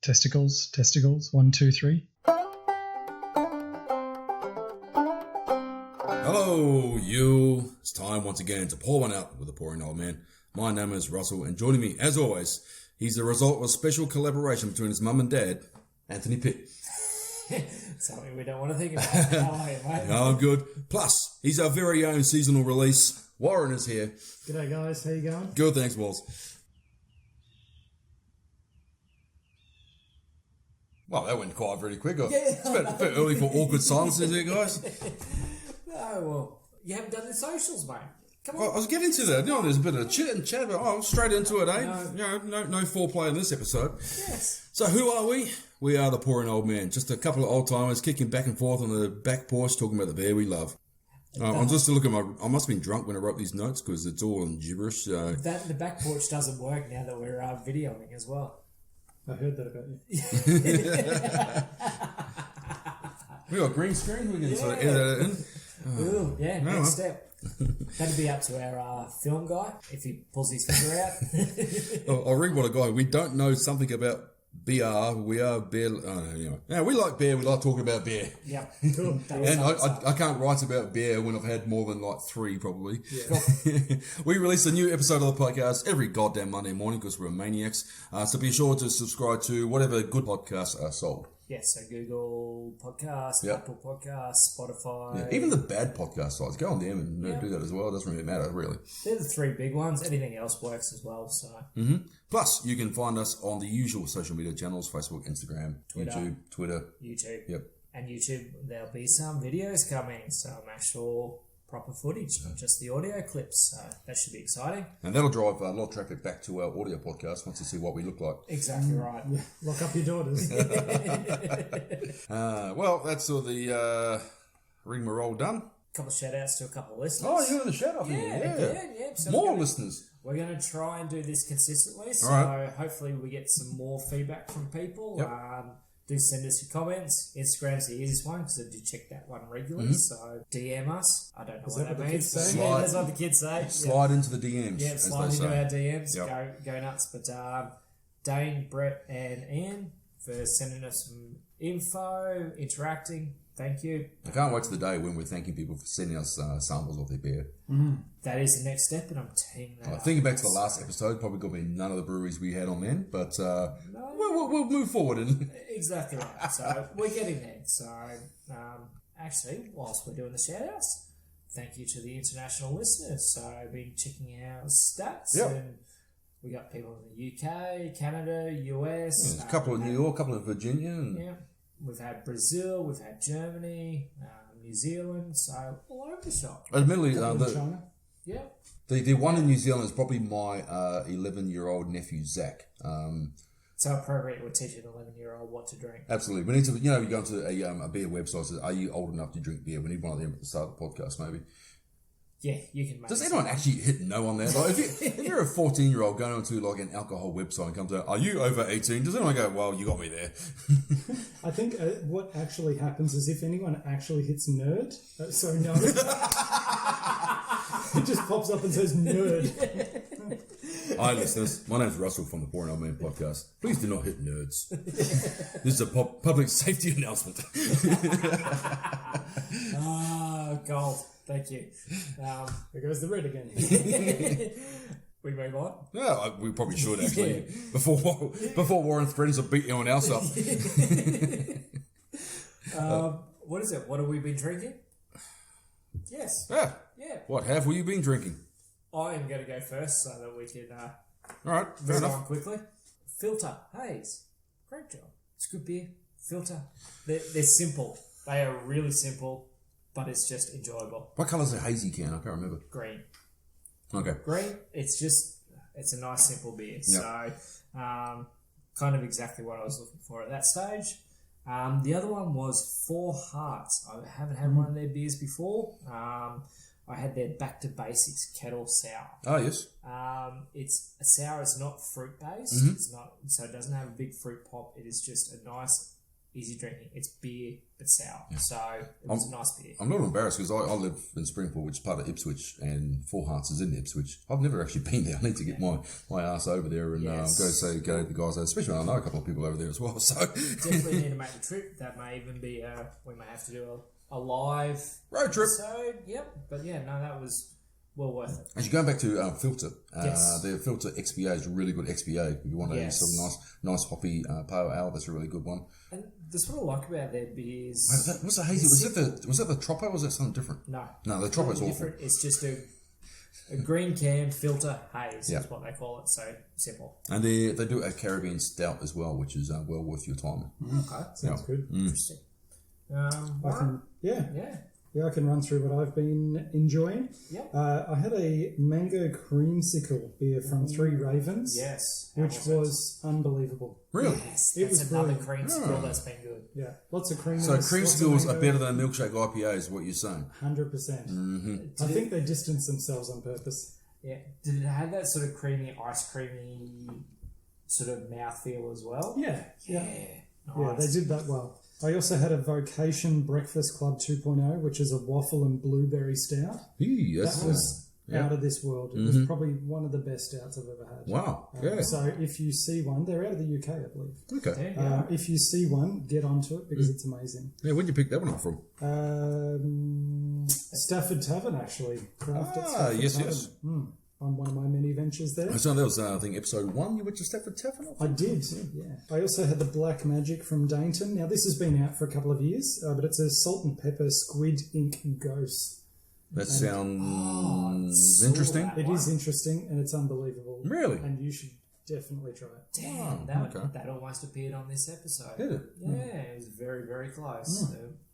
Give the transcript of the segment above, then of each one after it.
Testicles. 1, 2, 3. Hello, you. It's time once again to pour one out with the Pouring Old Man. My name is Russell, and joining me, as always, he's the result of a special collaboration between his mum and dad, Anthony Pitt. Something we don't want to think about. How are you, mate? No, I'm good. Plus, he's our very own seasonal release. Warren is here. G'day guys, how you going? Good, thanks, Walls. Well, that went quite very quick. It's a bit early for awkward silences here, guys. No, well, you haven't done the socials, mate. Come on. Well, I was getting to that. There's a bit of chit and chat, but straight into it, eh? No foreplay in this episode. Yes. So who are we? We are the Pouring Old Man. Just a couple of old timers kicking back and forth on the back porch talking about the beer we love. I'm just looking at I must have been drunk when I wrote these notes because it's all in gibberish. So. The back porch doesn't work now that we're videoing as well. I heard that about you. We got a green screen. We can sort of edit that in. Ooh, yeah, next step. That'd be up to our film guy if he pulls his finger out. I'll read what a guy. We don't know something about BR. We are beer. Anyway. Yeah, we like beer. We like talking about beer. Yeah, Cool. And I can't write about beer when I've had more than like 3 probably. Yeah. We release a new episode of the podcast every goddamn Monday morning because we're maniacs. So be sure to subscribe to whatever good podcasts are sold. Yeah, so Google Podcasts, Yep. Apple Podcasts, Spotify. Yeah, even the bad podcast sites, go on them and do that as well. It doesn't really matter, really. They're the 3 big ones. Anything else works as well. So Plus, you can find us on the usual social media channels, Facebook, Instagram, YouTube, Twitter. YouTube. Yep. And YouTube, there'll be some videos coming, some actual proper footage, not just the audio clips. So that should be exciting. And that'll drive a lot of traffic back to our audio podcast once you see what we look like. Exactly right. Yeah, lock up your daughters. Well, that's all the rigmarole done. Couple of shout outs to a couple of listeners. Oh, you're in the shout out Yeah. So More listeners. We're going to try and do this consistently, so All hopefully we get some more feedback from people. Yep. Do send us your comments. Instagram's the easiest one because I do check that one regularly. So DM us. I don't know what that means. say? Yeah, that's what the kids say. Slide into the DMs. Yeah, as slide they into say. our DMs. Yep. Go nuts. But Dane, Brett, and Anne for sending us some info, interacting. Thank you. I can't wait to the day when we're thanking people for sending us samples of their beer. That is the next step, and I'm teeing that up. Thinking back to the last episode, probably got to be none of the breweries we had on then, but we'll move forward. Exactly right. So we're getting there. So actually, whilst we're doing the shout outs, thank you to the international listeners. So I've been checking our stats and we got people in the UK, Canada, US. There's a couple of New York, a couple of Virginia. And We've had Brazil, we've had Germany, New Zealand, so all over the shop. admittedly, China. Yeah. the one in New Zealand is probably my 11-year-old nephew, Zach. So appropriate, we're teaching an 11-year-old what to drink. Absolutely. We need to, you go into a beer website and say, are you old enough to drink beer? We need one of them at the start of the podcast, maybe. Yeah, you can make Does anyone actually hit no on that? Like, if you're a 14-year-old going onto like an alcohol website and comes out, are you over 18? Does anyone go, well, you got me there? I think what actually happens is if anyone actually hits nerd, no, it just pops up and says nerd. Hi, listeners. My name's Russell from the Pouring Old Man podcast. Please do not hit nerds. This is a public safety announcement. Gold. Thank you. There goes the red again. We move on. Yeah, we probably should actually. Before Warren threatens to beat anyone else up. What is it? What have we been drinking? Yes. Yeah. Yeah. What have you been drinking? I'm going to go first so that we can All right, fair move enough. on quickly. Filter Haze. Great job. It's good beer. Filter. They're simple. They are really simple, but it's just enjoyable. What colour's a hazy can? I can't remember. Green. Okay. Green, it's a nice simple beer. So, kind of exactly what I was looking for at that stage. The other one was Four Hearts. I haven't had one of their beers before. I had their Back to Basics Kettle Sour. Oh, yes. It's a sour. It's not fruit based. It's not, so it doesn't have a big fruit pop. It is just a nice, easy drinking. It's beer, but sour. So it was a nice beer. I'm not embarrassed because I live in Springport, which is part of Ipswich, and Four Hearts is in Ipswich. I've never actually been there. I need to get my ass over there and go to the guys, especially I know a couple of people over there as well. So definitely need to make the trip. That may even be, we may have to do a live road trip. episode. Yep. But yeah, no, that was well worth it. Actually, going back to Filter, Yes. the Filter XBA is a really good XBA. If you want a sort of nice hoppy pale ale, that's a really good one. And that's what I like about their beers. What's the hazy? Was that the Troppo or was that something different? No, the Troppo's awful. different. It's just a green can filter haze is what they call it. So simple. And they do a Caribbean stout as well, which is well worth your time. Okay, Sounds good. interesting. I can run through what I've been enjoying. Yep. I had a mango creamsicle beer from Three Ravens. Yes. Which was unbelievable. Really? Yes, It that's was another brilliant. creamsicle that's been good. Yeah, lots of cream. So creamsicles are better than a milkshake IPA, is what you're saying? 100%. I think they distanced themselves on purpose. Yeah. Did it have that sort of creamy, ice creamy sort of mouthfeel as well? Yeah. Nice. Yeah, they did that well. I also had a Vocation Breakfast Club 2.0, which is a waffle and blueberry stout. Yes. That was out of this world. It was probably one of the best stouts I've ever had. Wow. Yeah. So if you see one, they're out of the UK, I believe. Okay. If you see one, get onto it because it's amazing. Yeah, where'd you pick that one up from? Stafford Tavern, actually. Craft at Stafford Tavern. Yes. On one of my many ventures there. So that was, I think, episode 1. You went to Stafford Tavern? I did, yeah. I also had the Black Magic from Dainton. Now, this has been out for a couple of years, but it's a salt and pepper squid ink ghost. That sounds interesting. It is interesting, and it's unbelievable. Really? And you should definitely try it. Damn, that almost appeared on this episode. Did it? Yeah, it was very, very close.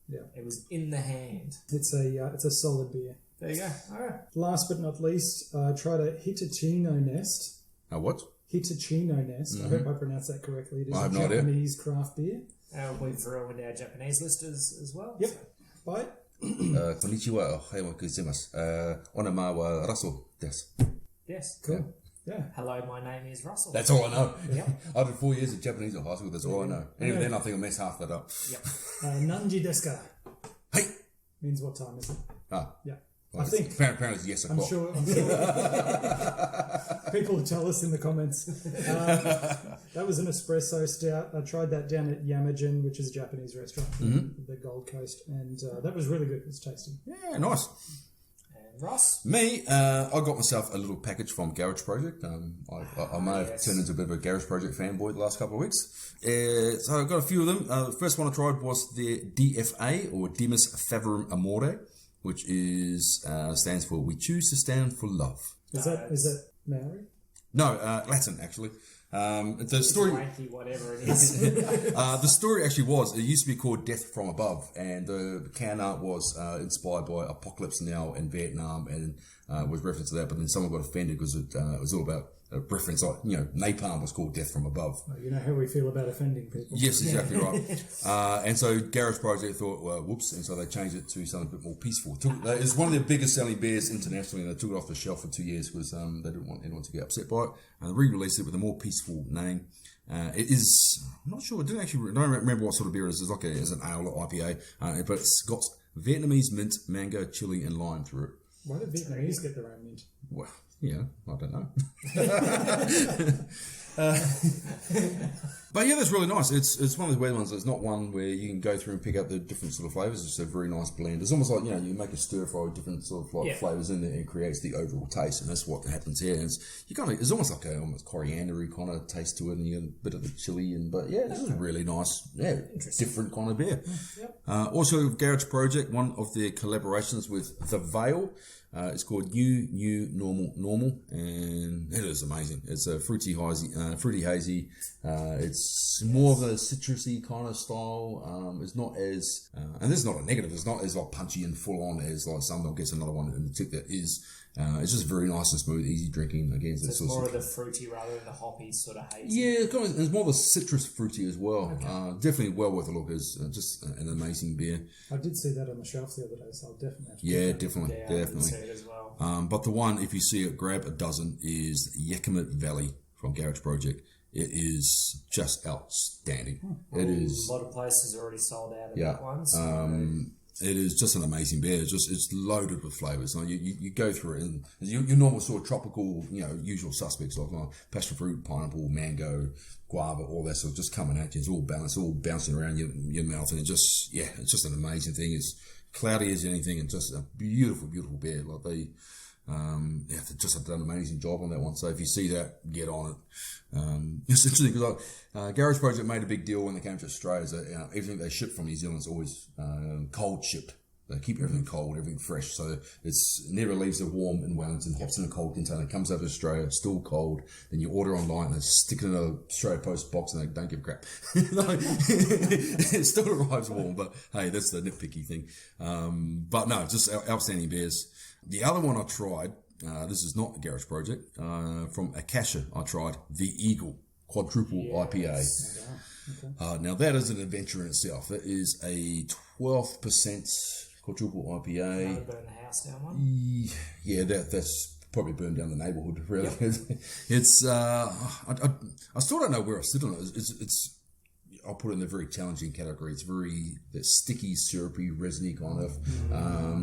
Yeah. It was in the hand. It's a solid beer. There you go. All right. Last but not least, I tried a Hitachino Nest. What? Hitachino Nest. I hope I pronounced that correctly. It is I a have no idea. Japanese craft beer. We've ruined our Japanese listers as well. Yep. So. Bye. Konnichiwa, ohayou gozaimasu. Onama wa Russell desu. Yes. Cool. Yeah. Hello, my name is Russell. That's all I know. Yep. I did 4 years of Japanese at high school, that's all I know. And even then I think I messed half that up. Yep. Nanji desu ka? Hey! Means what time is it? Ah. Yeah. Well, I think. Apparently it's yes o'clock. I'm sure. People will tell us in the comments. That was an espresso stout. I tried that down at Yamagen, which is a Japanese restaurant in the Gold Coast, and that was really good. It was tasty. Yeah, nice. And Ross? Me, I got myself a little package from Garage Project. I may have turned into a bit of a Garage Project fanboy the last couple of weeks. So I got a few of them. The first one I tried was the DFA, or Demus Favorum Amore, which is stands for We Choose to Stand for Love. Is that Maori? No, Latin actually. The story, Wanky, whatever it is. the story actually was it used to be called Death from Above, and the can art was inspired by Apocalypse Now in Vietnam, and was reference to that. But then someone got offended because it was all about a reference, like napalm was called Death from Above. Well, you know how we feel about offending people. Yes, exactly right. And so Garage Project thought, well, whoops, and so they changed it to something a bit more peaceful. It's one of their biggest selling beers internationally, and they took it off the shelf for 2 years because they didn't want anyone to get upset by it. And they re-released it with a more peaceful name. It is, I'm not sure, I don't remember what sort of beer it is. It's like it's an ale or IPA, but it's got Vietnamese mint, mango, chili, and lime through it. Why do Vietnamese get their own mint? Well, yeah, I don't know. But yeah, that's really nice. It's one of the weird ones. It's not one where you can go through and pick out the different sort of flavours. It's a very nice blend. It's almost like, you make a stir fry with different sort of flavours in there and it creates the overall taste. And that's what happens here. And it's almost like a almost coriander-y kind of taste to it, and you get a bit of the chili. But yeah, this is a really nice, different kind of beer. Yep. Also, Garage Project, one of their collaborations with The Veil. It's called New Normal, and it is amazing. It's a fruity hazy. It's more of a citrusy kind of style. It's not as, and this is not a negative. It's not as like punchy and full on as like some. I guess another one in the tick that is. It's just very nice and smooth, easy drinking. Again, So it's more of the fruity rather than the hoppy sort of hazy. Yeah, it's more of a citrus fruity as well. Okay. Definitely well worth a look. It's just an amazing beer. I did see that on the shelf the other day, so I'll definitely have to definitely. I did see it as well. But the one, if you see it, grab a dozen, is Yakima Valley from Garage Project. it is just outstanding. It is. A lot of places already sold out of Yeah. that one. So. It is just an amazing beer. It's loaded with flavours. So you go through it, and your normal sort of tropical, usual suspects like passion fruit, pineapple, mango, guava, all that sort of just coming at you. It's all balanced, all bouncing around your mouth, and it's just an amazing thing. It's cloudy as anything, and just a beautiful, beautiful beer. Like they just have done an amazing job on that one. So if you see that, get on it. It's interesting because Garage Project made a big deal when they came to Australia. Is that everything they ship from New Zealand is always cold shipped. They keep everything cold, everything fresh. So it never leaves it warm in Wellington, hops in a cold container, comes over to Australia, still cold. Then you order online, they stick it in a Australia Post box and they don't give a crap. It still arrives warm, but hey, that's the nitpicky thing. But no, just outstanding beers. The other one I tried, this is not a Garage Project, from Akasha, I tried the Eagle Quadruple IPA. Okay. Now that is an adventure in itself. It is a 12% Quadruple IPA. Burn the house down one. Yeah, that's probably burned down the neighbourhood. Really, yep. It's. I still don't know where I sit on it. It's. I'll put it in the very challenging category. It's very sticky, syrupy, resiny kind of.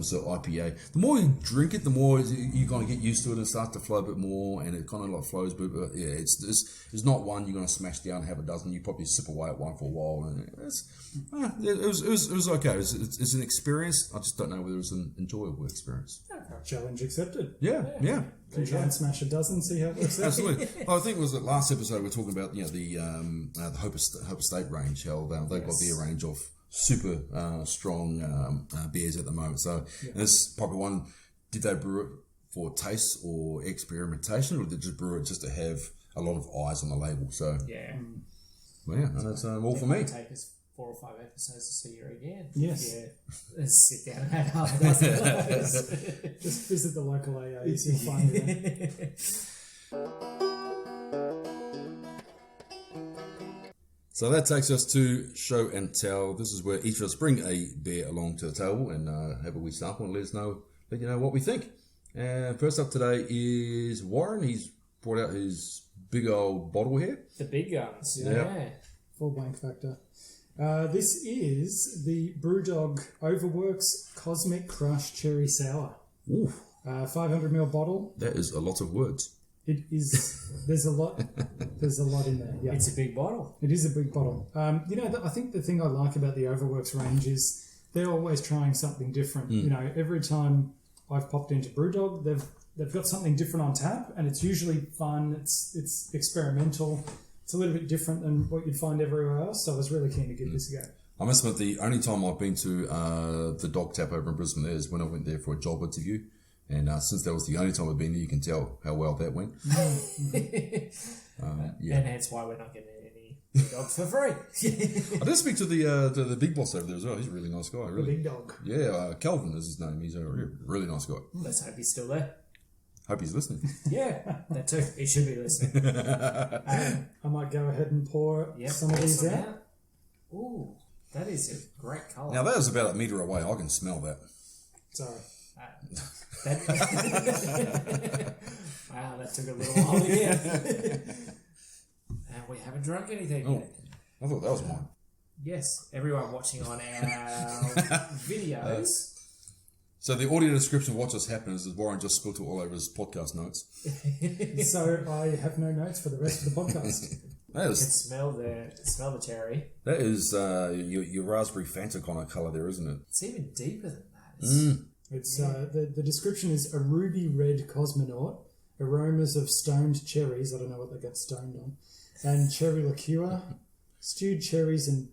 So IPA. The more you drink it, the more you kind of get used to it and start to flow a bit more, and it kind of like flows. But yeah, it's not one you're going to smash down and have a dozen. You probably sip away at one for a while, and it was okay. It's an experience. I just don't know whether it was an enjoyable experience. Challenge accepted. Yeah. Can try and smash a dozen, see how it works out. Absolutely. I think it was the last episode we were talking about, the Hope Estate range, how they've got their range of super strong beers at the moment. So this is probably one. Did they brew it for taste or experimentation, or did they just brew it just to have a lot of eyes on the label? So well, that's all for me. Take us 4 or 5 episodes to see you again. Yes. Yeah. Let's sit down and have half a dozen of those. Just visit the local AAs, you'll find it. So that takes us to show and tell. This is where each of us bring a beer along to the table and have a wee sample and let you know what we think. And first up today is Warren. He's brought out his big old bottle here. The big guns. Yeah. Full blank factor. This is the Brewdog Overworks Cosmic Crush Cherry Sour. Ooh. 500ml bottle. That is a lot of words. It is. There's a lot in there. Yeah. It's a big bottle. It is a big bottle. I think the thing I like about the Overworks range is they're always trying something different. Every time I've popped into Brewdog, they've got something different on tap, and it's usually fun. It's experimental. It's a little bit different than what you'd find everywhere else, so I was really keen to give this a go. I must admit, the only time I've been to the Dog Tap over in Brisbane there is when I went there for a job interview. And since that was the only time I've been there, you can tell how well that went. And that's why we're not getting any dogs for free. I did speak to the big boss over there as well. He's a really nice guy. Really. The big dog. Yeah, Calvin is his name. He's a really nice guy. Let's hope he's still there. Hope he's listening. Yeah, that too. He should be listening. I might go ahead and pour some of these out. Ooh, that is a great colour. Now, that is about a metre away. I can smell that. Sorry. Wow, that took a little while to get. And we haven't drunk anything yet. I thought that was mine. Yes, everyone watching on our videos. So the audio description of what just happened is that Warren just spilled it all over his podcast notes. So I have no notes for the rest of the podcast. You can smell the cherry. That is your raspberry Fanta kind of colour there, isn't it? It's even deeper than that. It's the description is a ruby red cosmonaut, aromas of stoned cherries. I don't know what they get stoned on, and cherry liqueur, stewed cherries and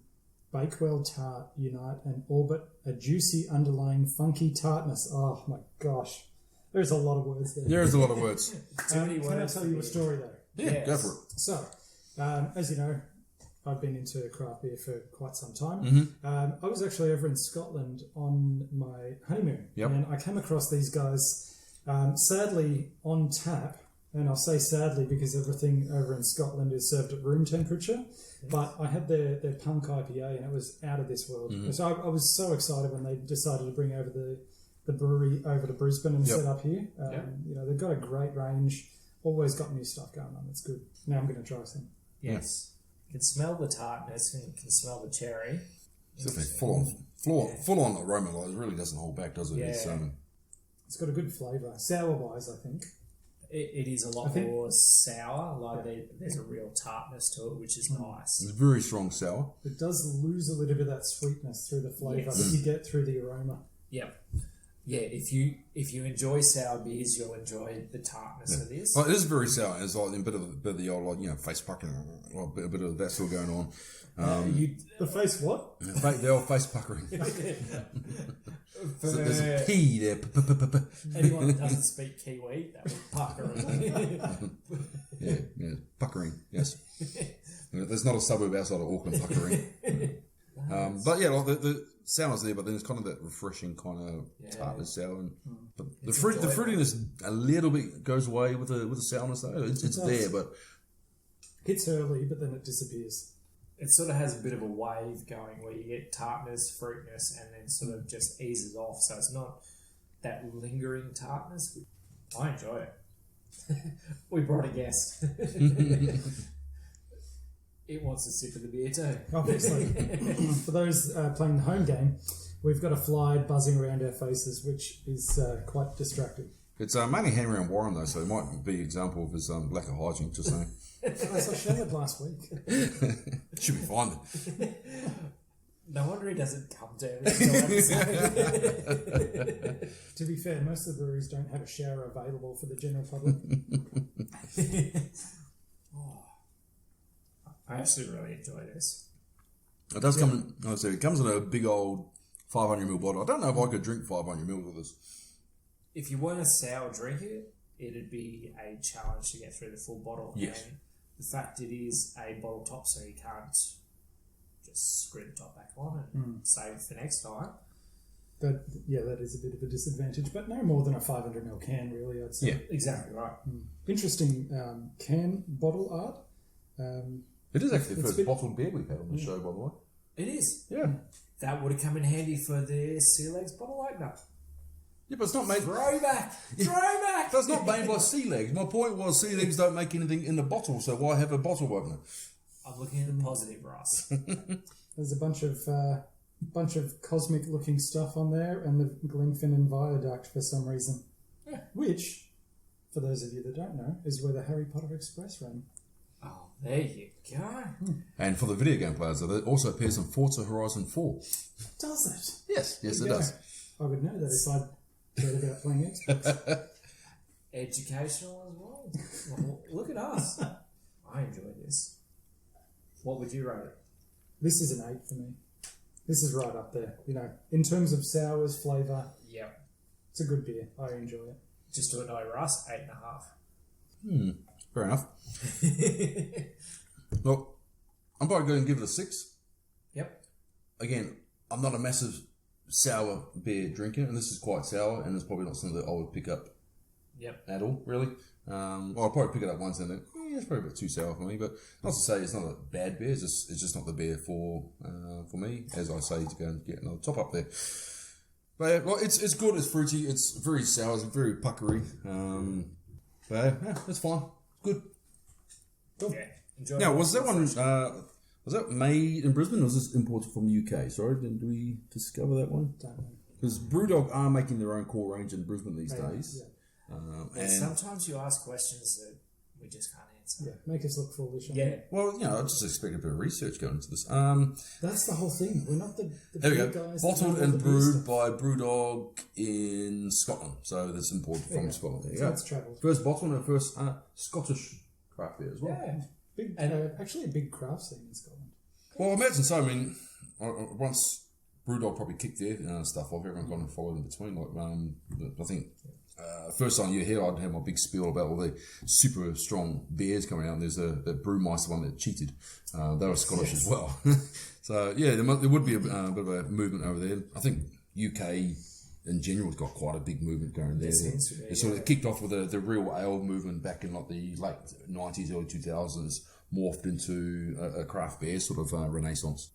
Bakewell tart unite and orbit a juicy underlying funky tartness. Oh my gosh, there's a lot of words there. There is a lot of words. Can I tell you a story though? Yeah, go for it. So, as you know, I've been into craft beer for quite some time. I was actually over in Scotland on my honeymoon, and I came across these guys, sadly on tap, and I'll say sadly because everything over in Scotland is served at room temperature, but I had their punk IPA and it was out of this world. So I was so excited when they decided to bring over the brewery over to Brisbane and set up here. They've got a great range, always got new stuff going on. It's good. Now I'm going to try some. Yes. You can smell the tartness and you can smell the cherry. It's definitely full on aroma. Like, it really doesn't hold back, does it? Yeah. It's got a good flavour. Sour-wise, I think. It is a lot more sour. Like there's a real tartness to it, which is nice. It's very strong sour. It does lose a little bit of that sweetness through the flavour that you get through the aroma. Yep. Yeah, if you enjoy sour beers, you'll enjoy the tartness of this. Well, it is very sour. It's like a bit of the old, like, face puckering, a bit of that still going on. The face what? The old face puckering. So there's a P there. Anyone that doesn't speak Kiwi, that would pucker. Yeah, puckering. Yes. There's not a suburb outside of Auckland, puckering. But yeah, like the sour's there, but then it's kind of that refreshing kind of tartness sour, but the fruitiness a little bit goes away with the sourness though. It's there, but hits early, but then it disappears. It sort of has a bit of a wave going where you get tartness, fruitness, and then sort of just eases off. So it's not that lingering tartness. I enjoy it. We brought a guest. It wants a sip of the beer too. Obviously. For those playing the home game, we've got a fly buzzing around our faces, which is quite distracting. It's mainly Henry and Warren though, so it might be an example of his lack of hygiene, just saying. I saw showered last week. Should be fine then. No wonder he doesn't come to every single episode. To be fair, most of the breweries don't have a shower available for the general public. I actually really enjoy this. It does come. Like I said, it comes in a big old 500ml bottle. I don't know if I could drink 500ml of this. If you weren't a sour drinker, it'd be a challenge to get through the full bottle. Yes. And the fact it is a bottle top, so you can't just screw the top back on and save it for next time. That is a bit of a disadvantage, but no more than a 500ml can, really, I'd say. Yeah, exactly right. Interesting can bottle art. it is actually the first bottled beer we've had on the show, by the way. It is. Yeah. That would have come in handy for the Sea Legs bottle opener. Yeah, but it's not made... Throwback! Throwback! That's not made by Sea Legs. My point was Sea Legs don't make anything in the bottle, so why have a bottle opener? I'm looking at the positive, Ross. There's a bunch of cosmic-looking stuff on there, and the Glenfinnan Viaduct for some reason. Yeah. Which, for those of you that don't know, is where the Harry Potter Express ran. Oh, there you go. And for the video game players, it also appears in Forza Horizon 4. Does Yes, it does. I would know that if I'd heard about playing Xbox. Educational as well. Well, look at us. I enjoy this. What would you rate it? This is an 8 for me. This is right up there. You know, in terms of sours, flavour, Yep. it's a good beer. I enjoy it. Just to annoy Russ, 8.5. Fair enough. Well, I'm probably going to give it a 6. Yep. Again, I'm not a massive sour beer drinker, and this is quite sour, and it's probably not something that I would pick up at all, really. Well, I'll probably pick it up once and then, it's probably a bit too sour for me, but not to say it's not a bad beer, it's just not the beer for me, as I say, to go and get another top up there. But yeah, well, it's good, it's fruity, it's very sour, it's very puckery, but yeah, it's fine, good. Cool. Yeah. Enjoy Now, it. was that one, was that made in Brisbane, or was this imported from the UK? Sorry, did we discover that one? Don't know. Because Brewdog are making their own core range in Brisbane these days. Yeah. And sometimes you ask questions that we just can't answer. Yeah, make us look foolish. Yeah. well, I just expected a bit of research going into this. That's the whole thing. We're not the There we big go. guys. Bottled that know and all the beer brewed stuff. by Brewdog in Scotland. So this imported from Scotland. There you So go. it's travelled. First bottle and first Scottish craft beer as well. Yeah. Big, actually a big craft scene in Scotland. Well, I imagine so. I mean, once Brewdog probably kicked their stuff off, everyone kind of followed in between. Like, I think first time you're here, I'd have my big spiel about all the super strong beers coming out. And there's the Brewmeister one that cheated. They were Scottish as well. So yeah, there would be a bit of a movement over there. I think UK in general has got quite a big movement going there. It sort of kicked off with the real ale movement back in like the late 90s, early 2000s, morphed into a craft beer sort of renaissance.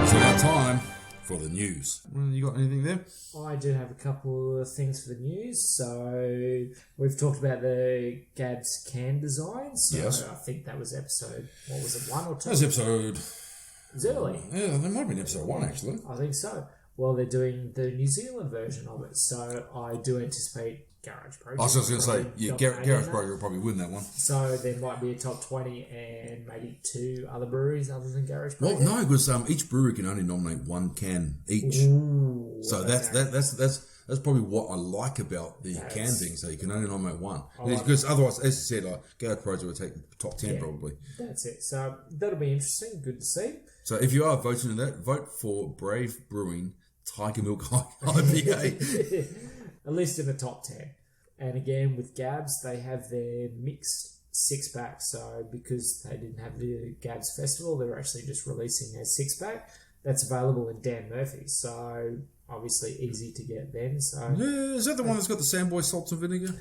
So now time for the news. Well, you got anything there? I do have a couple of things for the news. So we've talked about the Gabs can design. So Yes. I think that was episode, what was it, 1 or 2? That was episode... It was early. Yeah, that might have been episode 1, actually. I think so. Well, they're doing the New Zealand version of it. So I do anticipate Garage Project. I was just going to say, yeah, dominating Garage that. Project will probably win that one. So there might be a top 20 and maybe 2 other breweries other than Garage Well, Project. no, because each brewery can only nominate 1 can each. Ooh, So okay. that's probably what I like about the That's- can thing. So you can only nominate 1 like because otherwise, as you said, like Garage Project will take the top 10 Yeah. probably. That's it. So that'll be interesting. Good to see. So if you are voting in that, vote for Brave Brewing Tiger Milk IPA. At least in the top 10. And again, with Gabs, they have their mixed 6-pack. So because they didn't have the Gabs Festival, they're actually just releasing a 6-pack. That's available in Dan Murphy's. So obviously easy to get then. So Yeah, is that the one that's got the Sandboy salts and vinegar?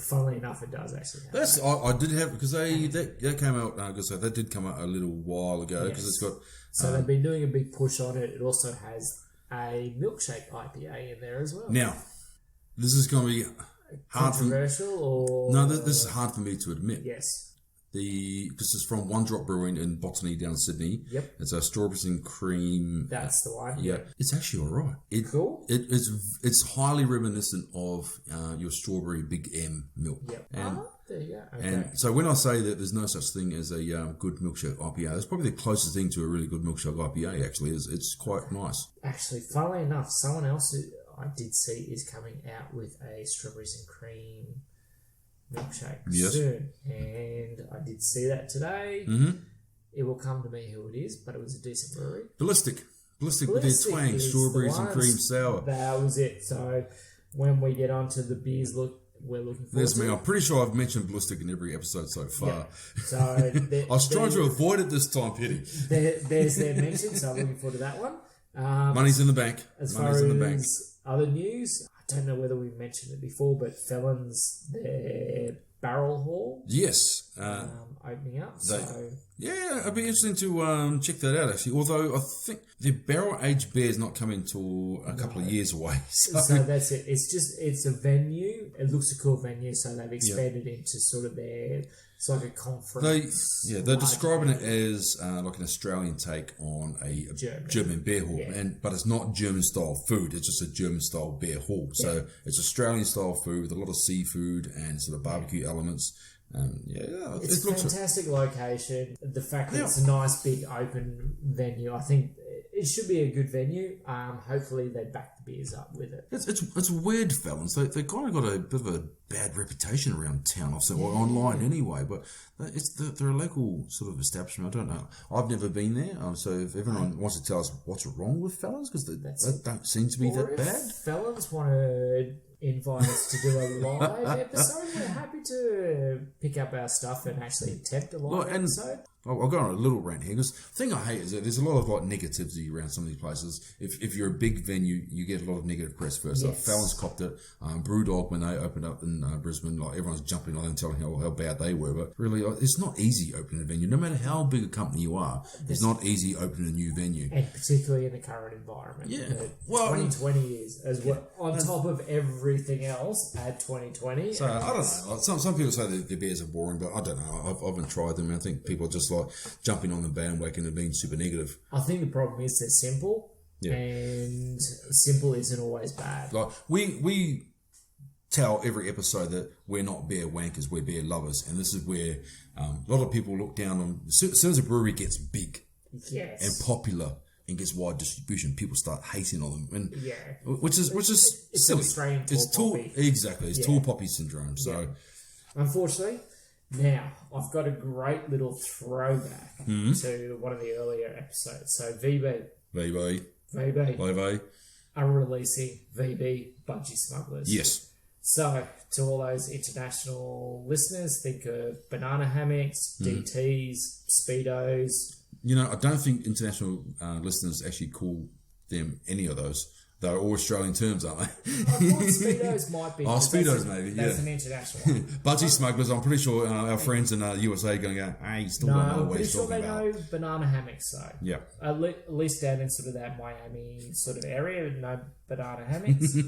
funnily enough, it does actually have That's that. I did have because that came out. So that did come out a little while ago because Yes. it's got. So they've been doing a big push on it. It also has a milkshake IPA in there as well. Now, this is going to be hard for Controversial or... no. This is hard for me to admit. Yes. This is from One Drop Brewing in Botany down in Sydney. Yep. It's a strawberries and cream. That's the one. Yeah, it's actually all right. Cool. It's highly reminiscent of your strawberry Big M milk. Yep. And There you go. Okay. And so when I say that there's no such thing as a good milkshake IPA, it's probably the closest thing to a really good milkshake IPA. Actually, it's quite nice. Actually, funnily enough, someone else who I did see is coming out with a strawberries and cream milkshake Yes. soon, and I did see that today. Mm-hmm. It will come to me who it is, but it was a decent brewery. Ballistic with their Ballistic twang, is strawberries the and ones. cream sour. That was it. So when we get onto the beers, we're looking forward There's to. me. I'm pretty sure I've mentioned Ballistic in every episode so far. Yeah. So I was trying to avoid it this time, Pity. there's their mention, so I'm looking forward to that one. Money's in the bank. As Money's far in the bank. as other news, I don't know whether we mentioned it before, but Felons, their barrel hall Yes. opening up. So Yeah, it'd be interesting to check that out, actually. Although I think the barrel-aged beer is not coming until a couple of years away. so that's it. It's a venue. It looks a cool venue, so they've expanded into sort of it's like a conference. They're large describing it venue. as like an Australian take on a German. German beer hall, Yeah. but it's not German style food. It's just a German style beer hall. So it's Australian style food with a lot of seafood and sort of barbecue elements. It's it a looks fantastic location. The fact that it's a nice big open venue, I think it should be a good venue. Hopefully they back the beers up with it. it's weird, Felons. They kind of got a bit of a bad reputation around town, or online anyway. But they're a local sort of establishment. I don't know. I've never been there. So if everyone wants to tell us what's wrong with Felons, because they don't seem to be Or that if bad. felons want to invite us to do a live episode, we're happy to pick up our stuff and actually attempt a live episode. I'll go on a little rant here because the thing I hate is that there's a lot of like negativity around some of these places. If you're a big venue, you get a lot of negative press first. Like Yes. Fallon's copped it. Brewdog, when they opened up in Brisbane, like everyone's jumping on and telling how bad they were. But really, it's not easy opening a venue. No matter how big a company you are, it's not easy opening a new venue. And particularly in the current environment. Yeah. The Well, 2020 is as well. On top of everything else, add 2020. So I don't know. Some people say that the beers are boring, but I don't know. I haven't tried them. I think people are just like jumping on the bandwagon and being super negative. I think the problem is they're simple. Yeah. And simple isn't always bad. Like we tell every episode that we're not beer wankers, we're beer lovers, and this is where a lot of people look down on. As soon as a brewery gets big Yes. and popular and gets wide distribution, people start hating on them, and Yeah. which is It's silly. an Australian It's tall tall poppy. exactly. It's tall poppy syndrome. So Unfortunately, now I've got a great little throwback Mm-hmm. to one of the earlier episodes. So VB VB. are releasing VB Budgie Smugglers. Yes. So to all those international listeners, think of banana hammocks, Mm-hmm. DTs, Speedos. You know, I don't think international listeners actually call them any of those. They're all Australian terms, aren't they? I thought Speedos might be. Oh, Speedos maybe, That's yeah. an international one. Budgie smugglers, I'm pretty sure our friends in the USA are going to go, hey, you still No, don't know I'm what pretty he's sure talking they about. know banana hammocks, though. Yeah. At least down in sort of that Miami sort of area, no banana hammocks.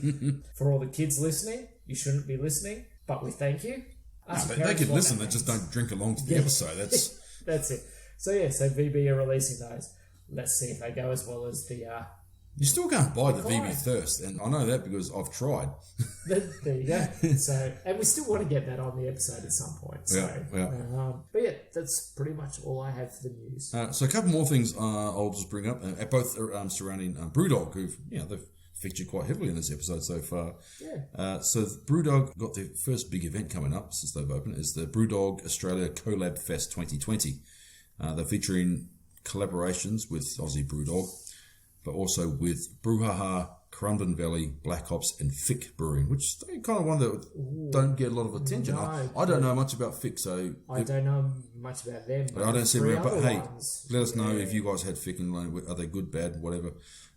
For all the kids listening, you shouldn't be listening, but we thank you. No, but they could listen, they just don't drink along to the episode. That's it. So yeah, so VB are releasing those. Let's see if they go as well as the... You still can't buy the VB Thirst, and I know that because I've tried. There you go. So, and we still want to get that on the episode at some point. So, but yeah, that's pretty much all I have for the news. So a couple more things I'll just bring up, both surrounding Brewdog, who've they've featured quite heavily in this episode so far. Yeah. So Brewdog got their first big event coming up since they've opened. Is the Brewdog Australia Collab Fest 2020. They're featuring collaborations with Aussie Brewdog, but also with Brouhaha, Currumbin Valley, Black Hops, and Fick Brewing, which they kind of one that don't get a lot of attention. No, I don't know much about Fick, so I don't know much about them. I don't see around. But hey, ones, let us know if you guys had Fick and are they good, bad, whatever.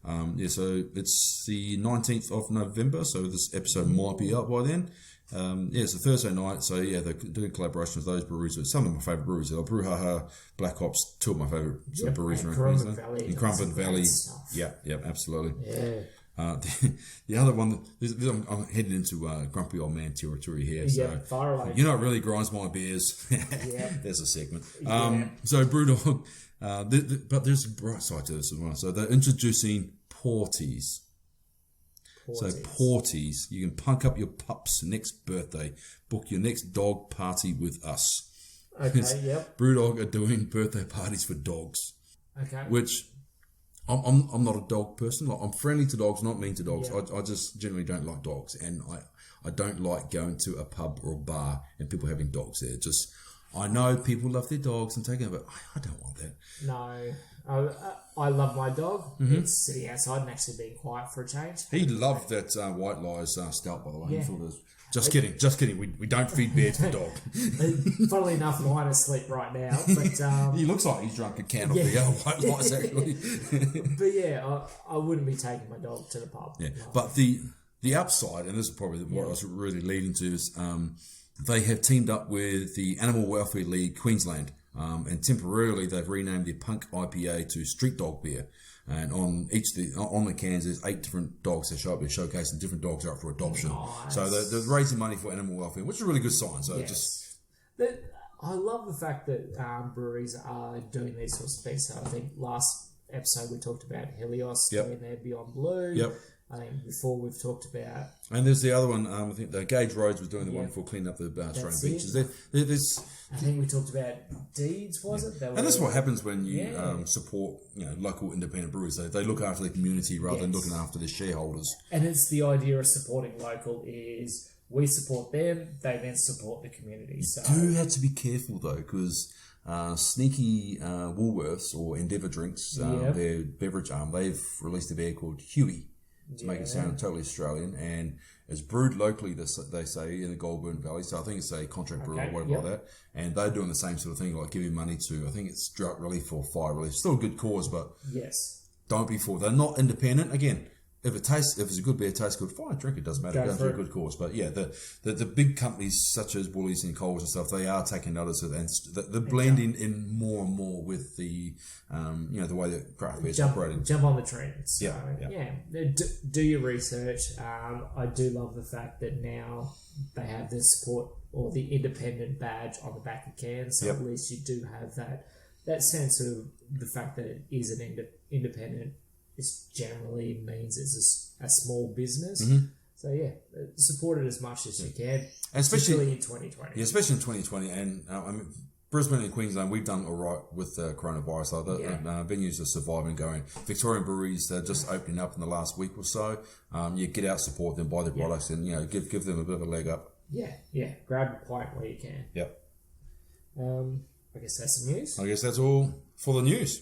So it's the 19th of November, so this episode might be up by then. It's a Thursday night, so yeah, they're doing collaboration with those breweries. With some of my favourite breweries, Brouhaha, Black Hops, two of my favourite breweries around Queensland. In Currumbin Valley, yeah, absolutely. Yeah. The other one, I'm heading into grumpy old man territory here. So far away. You know, it really grinds my beers. There's a segment. So Brewdog, but there's a bright side to this as well. So they're introducing Porties. So Porties, you can punk up your pup's next birthday, book your next dog party with us. Okay, yep. Brewdog are doing birthday parties for dogs. Okay. Which I'm not a dog person. Like, I'm friendly to dogs, not mean to dogs. Yeah. I just generally don't like dogs, and I don't like going to a pub or a bar and people having dogs there. Just I know people love their dogs and taking it, but I don't want that. No. I love my dog. It's sitting outside and actually being quiet for a change. He loved that White Lies stout, by the way. He thought it was, just kidding. We don't feed beer to the dog. Funnily enough, mine is asleep right now. But he looks like he's drunk a can of the other White Lies, actually. But yeah, I wouldn't be taking my dog to the pub. Yeah, but the upside, and this is probably what I was really leading to, is they have teamed up with the Animal Welfare League Queensland. And temporarily they've renamed their Punk IPA to Street Dog Beer, and on the cans there's 8 different dogs that show up. They're showcasing different dogs are up for adoption. Nice. So they're raising money for animal welfare, which is a really good sign. So I love the fact that breweries are doing these sorts of things. So I think last episode we talked about Helios doing their Beyond Blue. Yep. I think before we've talked about... And there's the other one, I think the Gage Roads was doing the one for cleaning up the Australian beaches. I think we talked about Deeds, was it? And that's what happens when you support local independent breweries. They look after the community rather than looking after their shareholders. And it's the idea of supporting local is we support them, they then support the community. So You do have to be careful though, because sneaky Woolworths or Endeavour Drinks, their beverage arm, they've released a beer called Huey. To make it sound totally Australian, and it's brewed locally, they say, in the Goulburn Valley. So I think it's a contract brewer or whatever like that. And they're doing the same sort of thing, like giving money to, I think it's drought relief or fire relief. Still a good cause, but don't be fooled. They're not independent. Again, if it's a good beer, it tastes good, fine, drink it, doesn't matter. Go for a good cause. But yeah, the big companies such as Woolies and Coles and stuff, they are taking notice of it, and they're blending in more and more with the the way that craft beer is operating. Jump on the trend. So, yeah. Do your research. I do love the fact that now they have the support or the independent badge on the back of cans. So at least you do have that sense of the fact that it is an independent. This generally means it's a small business. So yeah, support it as much as you can, especially in 2020. Yeah, especially in 2020. And I mean, Brisbane and Queensland, we've done all right with the coronavirus. Venues are surviving, going. Victorian breweries, they're just opening up in the last week or so. You get out, support them, buy their products, and give them a bit of a leg up. Yeah. Grab a pint where you can. Yep. I guess that's the news. I guess that's all for the news.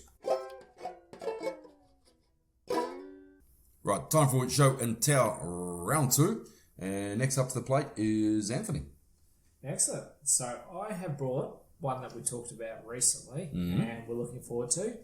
Right, time for show and tell round 2. And next up to the plate is Anthony. Excellent. So I have brought one that we talked about recently and we're looking forward to.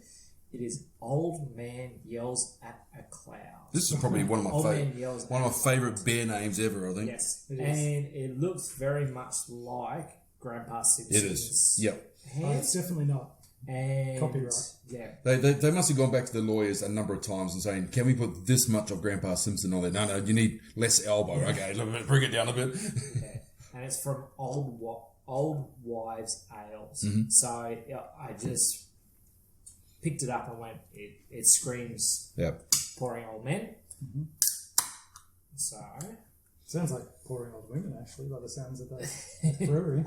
It is Old Man Yells at a Cloud. This is probably one of Old my Man Yells one at of my favourite beer names ever, I think. Yes, It is. and it looks very much like Grandpa Simpson's. It is. Yep. hand. It's definitely not. And Copyright. Yeah. They must have gone back to the lawyers a number of times and saying, can we put this much of Grandpa Simpson on there? No, you need less elbow. Okay, bring it down a bit. Yeah. And it's from Old Wives' Ales. So yeah, I just picked it up and went, it screams Yep. pouring old men. So Sounds like pouring old women, actually, by the sounds of the brewery.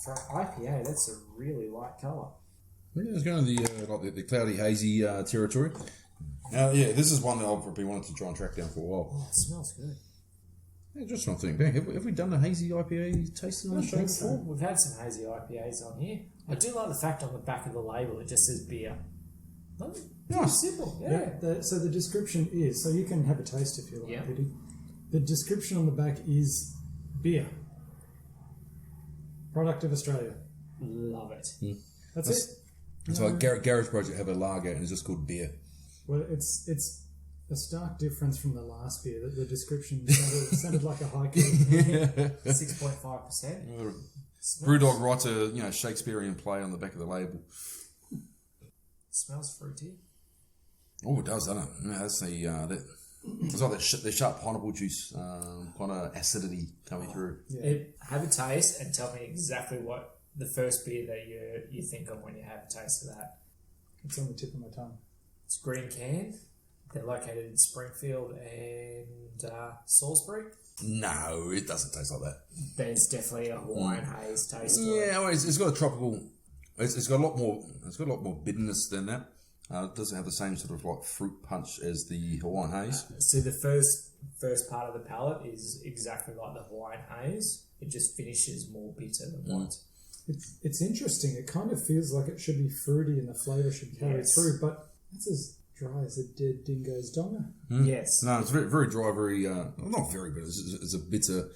for IPA, that's a really light colour. Yeah, it's going to the cloudy, hazy territory. This is one that I've probably wanted to try and track down for a while. Oh, it smells good. Yeah, just trying to think back. Have we done a hazy IPA tasting on the show before? We've had some hazy IPAs on here. I do like the fact on the back of the label it just says beer. Nice. Simple, So the description is, so you can have a taste if you like, Yeah. Pity. The description on the back is beer. Product of Australia. Love it. That's it. It's like Garage Project have a lager and it's just called beer. Well, it's a stark difference from the last beer. That the description sounded like a haiku. 6.5%. Brewdog writes a Shakespearean play on the back of the label. Smells fruity. Oh, it does, doesn't it? Yeah, that's it's like the sharp pineapple juice kind of acidity coming through. Yeah. Have a taste and tell me exactly what the first beer that you think of when you have a taste of that. It's on the tip of my tongue. It's green can. They're located in Springfield and Salisbury. No, it doesn't taste like that. There's definitely a Hawaiian haze taste to it. Yeah, well, it's got a tropical. It's got a lot more. It's got a lot more bitterness than that. It doesn't have the same sort of like fruit punch as the Hawaiian haze. So the first part of the palate is exactly like the Hawaiian haze. It just finishes more bitter than what. It's interesting. It kind of feels like it should be fruity and the flavour should carry through, but it's as dry as a dead dingo's donger. Yes. No, it's very, very dry. Very not very bitter. It's a bitter,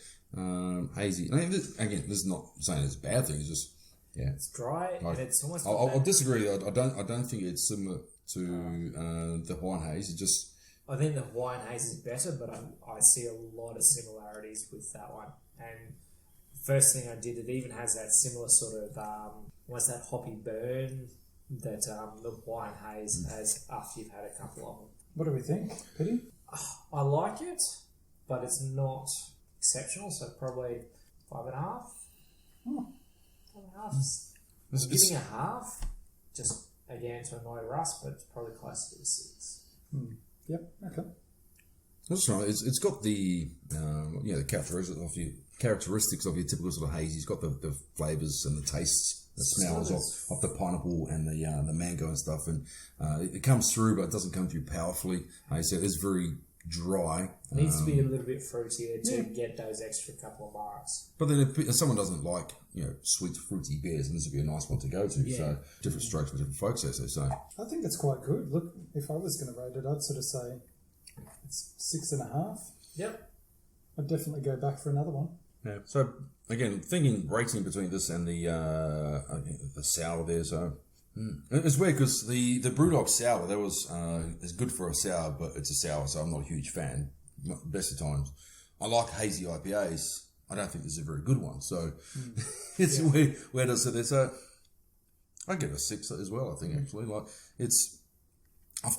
hazy. I mean, this is not saying it's a bad thing. It's just It's dry and it's almost. I'll disagree. I don't think it's similar to the Hawaiian haze. It just. I think the Hawaiian haze is better, but I see a lot of similarities with that one. And first thing I did, it even has that similar sort of what's that hoppy burn that the Hawaiian haze has after you've had a couple of them. What do we think, Pity? I like it, but it's not exceptional. So probably 5.5. 5.5. I'm giving a half, just again to annoy Russ, but it's probably closer to 6. Yep, okay. That's right. It's got the the characteristics of your typical sort of haze. It's got the flavours and the tastes, the smells of the pineapple and the mango and stuff, and it comes through, but it doesn't come through powerfully. So it's very dry. It needs to be a little bit fruitier to get those extra couple of marks. But then if someone doesn't like sweet fruity beers, then this would be a nice one to go to. Yeah. So different strokes for different folks, as they say. I think it's quite good. Look, if I was going to rate it, I'd sort of say it's 6.5. Yep. I'd definitely go back for another one. Yeah. So again, thinking rating between this and the sour there. So it's weird because the Brewdog sour that was is good for a sour, but it's a sour, so I'm not a huge fan. Best of times, I like hazy IPAs. I don't think this is a very good one. So it's where does it? There's I give it a 6 as well. I think actually, like it's.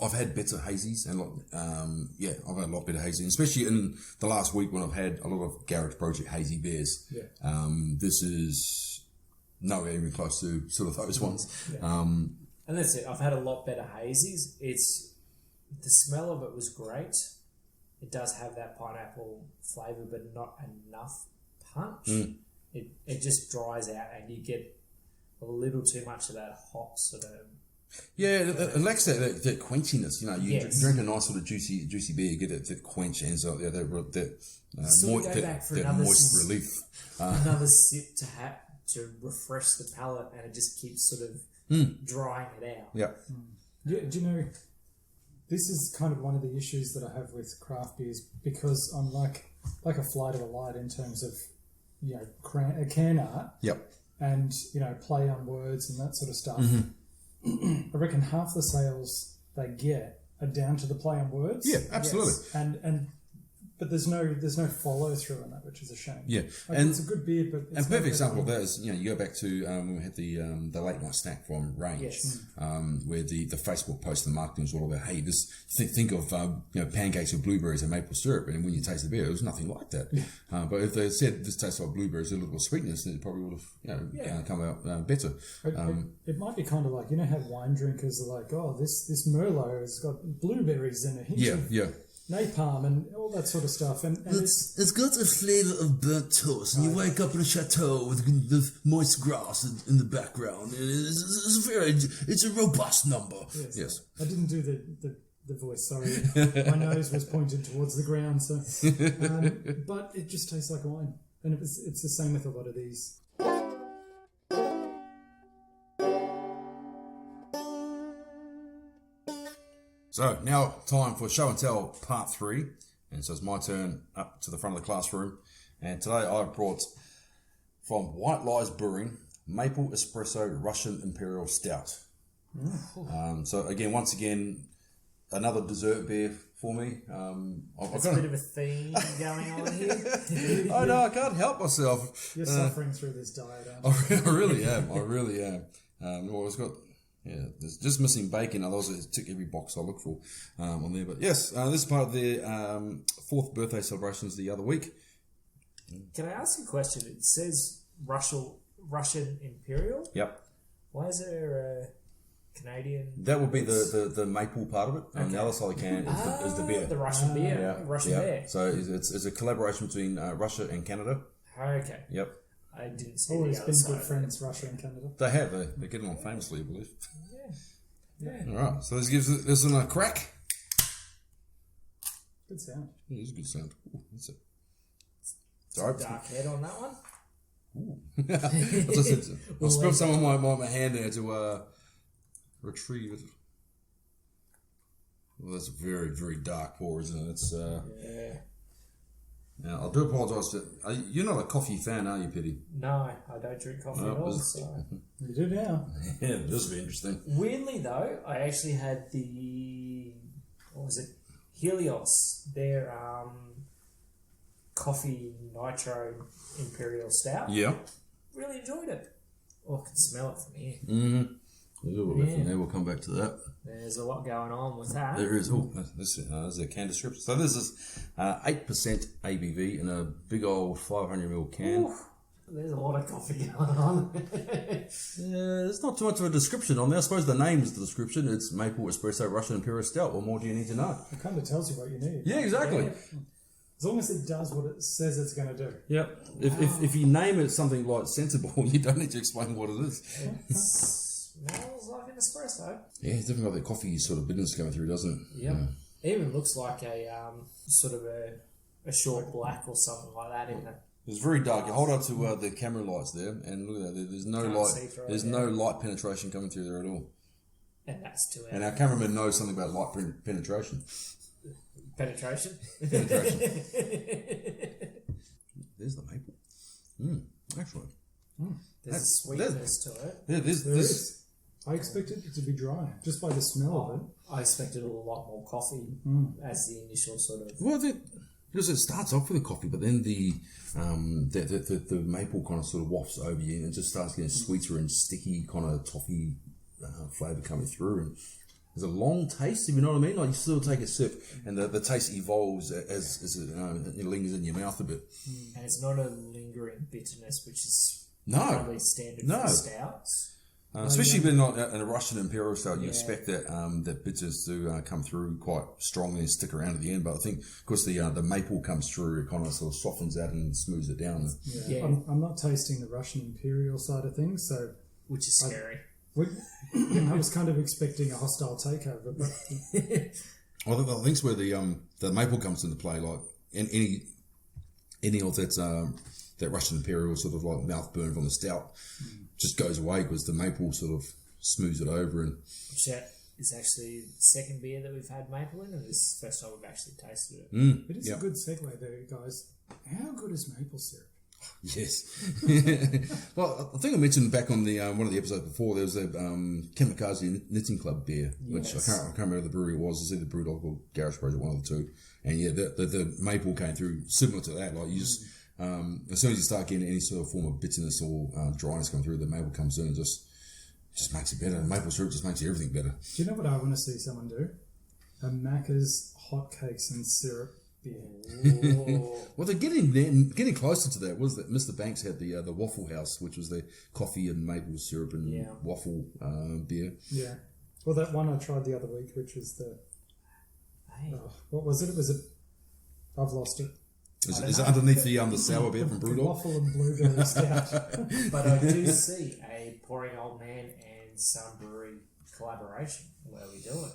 I've had better hazies and I've had a lot better hazy, especially in the last week when I've had a lot of Garage Project hazy beers. Yeah. This is nowhere even close to sort of those ones. Yeah. And that's it. I've had a lot better hazies. The smell of it was great. It does have that pineapple flavour, but not enough punch. It just dries out, and you get a little too much of that hot sort of. Yeah, it lacks that quenchiness. You Yes. drink a nice sort of juicy beer, you get that quench and so that moist relief. Another sip to refresh the palate, and it just keeps sort of drying it out. Yeah. Yeah, do you know, this is kind of one of the issues that I have with craft beers, because I'm like a fly to a light in terms of, can art Yep. and, play on words and that sort of stuff. I reckon half the sales they get are down to the play on words. Yeah, absolutely. Yes. But there's no follow through on that, which is a shame. Yeah, like, and it's a good beer, but it's perfect example of that is you go back to when we had the late night snack from Range, Yes. Where the Facebook post and the marketing was all about, hey, this think of pancakes with blueberries and maple syrup, and when you taste the beer, it was nothing like that. Yeah. But if they said this tastes like blueberries, a little sweetness, then it probably would have come out better. It might be kind of like, how wine drinkers are like, oh, this Merlot has got blueberries and a hint of napalm and all that sort of stuff, and it's got a flavour of burnt toast, and you wake up in a chateau with moist grass in the background. It's a robust number. Yes. I didn't do the voice. Sorry, my nose was pointed towards the ground. So, but it just tastes like wine, and it's the same with a lot of these. So now time for show and tell part 3, and so it's my turn up to the front of the classroom, and today I've brought from White Lies Brewing Maple Espresso Russian Imperial Stout. So once again, another dessert beer for me. There's a bit of a theme going on here. I know, I can't help myself. You're suffering through this diet, aren't you? I really am. Well, it's got... Yeah, there's just missing bacon. Otherwise, it tick every box I look for on there. But yes, this is part of their 4th birthday celebrations the other week. Can I ask you a question? It says Russian Imperial. Yep. Why is there a Canadian? That would be the maple part of it. And the other side of the can is the beer. The Russian beer. Yeah. Russian beer. So it's a collaboration between Russia and Canada. Okay. Yep. I didn't see always the been other good side. friends, Russia and Canada. They have. They're getting on famously, I believe. Yeah. All right. So this gives this a crack. Good sound. It is a good sound. Ooh, that's it. Some dark head on that one. Ooh. As I said, I'll spill some of my hand there to retrieve it. Well, that's a very, very dark pour, isn't it? It's yeah. Now, I do apologise. You're not a coffee fan, are you, Pity? No, I don't drink coffee at all. So. You do now. Yeah, this will be interesting. Weirdly, though, I actually had Helios, their coffee nitro imperial stout. Yeah. Really enjoyed it. Oh, I can smell it from here. Mm-hmm. There's a little bit from there. We'll come back to that. There's a lot going on with that. There is. Oh, this is a can description. So this is 8% ABV in a big old 500ml can. Ooh, there's a lot of coffee going on. There's not too much of a description on there. I suppose the name is the description. It's Maple Espresso Russian Imperial Stout. What more do you need to know? It kind of tells you what you need. Yeah, exactly. Yeah. As long as it does what it says it's going to do. Yep. If you name it something like sensible, you don't need to explain what it is. It smells like an espresso. Yeah, it's definitely got that coffee sort of bitterness coming through, doesn't it? Yep. It even looks like a sort of a short black or something like that in it. It's very dark. You hold up to the camera lights there, and look at that. There's no light. There's no light penetration coming through there at all. And that's 2 hours. And our cameraman knows something about light penetration. Penetration? Penetration. There's the maple. Actually. There's a sweetness to it. Yeah, There is. I expected it to be dry, just by the smell of it. I expected a lot more coffee as the initial sort of... Well, because it starts off with the coffee, but then the maple kind of sort of wafts over you, and it just starts getting sweeter and sticky kind of toffee flavour coming through. And there's a long taste, if you know what I mean. Like you still take a sip, and the taste evolves as it lingers in your mouth a bit. And it's not a lingering bitterness, which is No. probably standard for stouts. Especially when not in a Russian Imperial Stout, you expect that that bitters to come through quite strongly and stick around at the end. But I think because the maple comes through, it kind of sort of softens out and smooths it down. Yeah. I'm not tasting the Russian Imperial side of things, so Which is scary. I was kind of expecting a hostile takeover, but Well, I think it's where the maple comes into play. Like any of that Russian Imperial sort of like mouth burn from the stout just goes away because the maple sort of smooths it over. And Which is actually the second beer that we've had maple in, and this is the first time we've actually tasted it. it is a good segue there, guys. How good is maple syrup? Yes. Well, I think I mentioned back on the one of the episodes before, there was a Kamikaze Knitting Club beer, which I can't remember the brewery it was. It's either Brewdog or Garage Project, one of the two. And yeah, the maple came through similar to that. Like you just, as soon as you start getting any sort of form of bitterness or dryness coming through, the maple comes in and just makes it better. Maple syrup just makes everything better. Do you know what I want to see someone do? A Macca's hotcakes and syrup beer. Well, they're getting closer to that. Was that Mr. Banks had the Waffle House, which was the coffee and maple syrup and waffle beer. Yeah. Well, that one I tried the other week, which was the... what was it? I've lost it. Is it underneath the sour beer from Brewdog? Waffle and blueberry stout. But I do see a Pouring Old Man and Sun Brewery collaboration where we do it.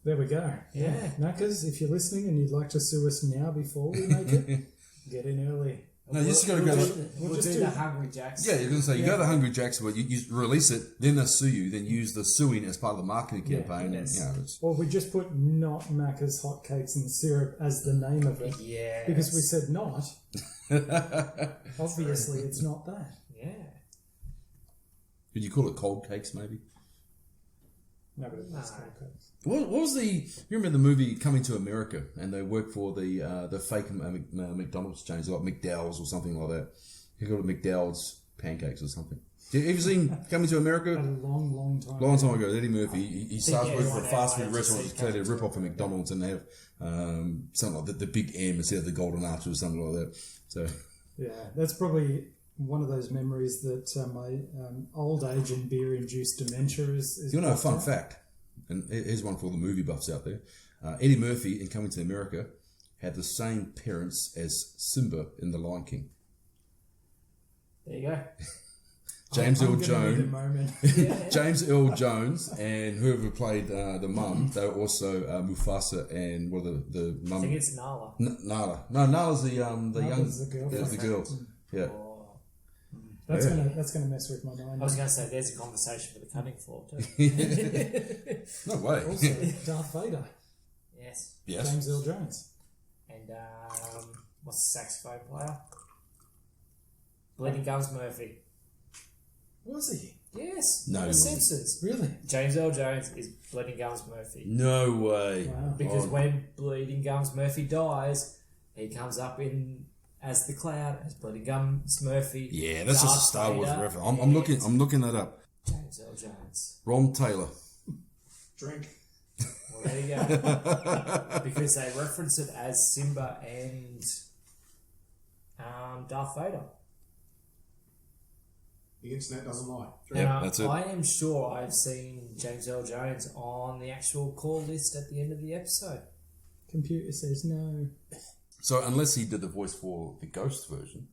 There we go. Yeah. Macca's, if you're listening and you'd like to sue us now before we make it, get in early. No, you just got to go. We'll do the Hungry Jacks. Yeah, you're going to say you go to the Hungry Jacks, but you release it, then they sue you, then use the suing as part of the marketing campaign. Yes. And, Or we just put not Macca's hotcakes and syrup as the name of it. Yeah. Because we said not. Obviously, it's not that. Yeah. Could you call it cold cakes, maybe? No, but it's hotcakes. What was the? You remember the movie Coming to America, and they work for the fake McDonald's chains like McDowell's or something like that. He called it McDowell's pancakes or something. Have you ever seen Coming to America? A long time. Long time ago, Eddie Murphy, he starts working for a fast food I restaurant. It's clearly a rip off of McDonald's, and they have something like the big M instead of the golden arch or something like that. So yeah, that's probably one of those memories that my old age and beer induced dementia is. you know a fun fact, and here's one for all the movie buffs out there. Eddie Murphy in Coming to America had the same parents as Simba in The Lion King. There you go. James Earl Jones. James Earl Jones and whoever played the mum, they were also Mufasa and what are the mum? I think it's Nala. Nala. No, Nala's the young the girl. Yeah. Oh. That's gonna mess with my mind. I was going to say, there's a conversation for the cutting floor too. No way. Also, Darth Vader. Yes. James Earl Jones. And what's the saxophone player? Bleeding Gums Murphy. Was he? Yes. No, The he wasn't. Simpsons. Really? James Earl Jones is Bleeding Gums Murphy. No way. Wow. Because when Bleeding Gums Murphy dies, he comes up in as the Cloud, as Bleeding Gums Murphy. Yeah, that's just a Star Wars Vader, reference. I'm looking that up. James Earl Jones. Ron Taylor. Drink. Well, there you go. Because they reference it as Simba and Darth Vader. The internet doesn't lie. Yeah, Now, that's it. I am sure I've seen James Earl Jones on the actual call list at the end of the episode. Computer says no. So unless he did the voice for the Ghost version.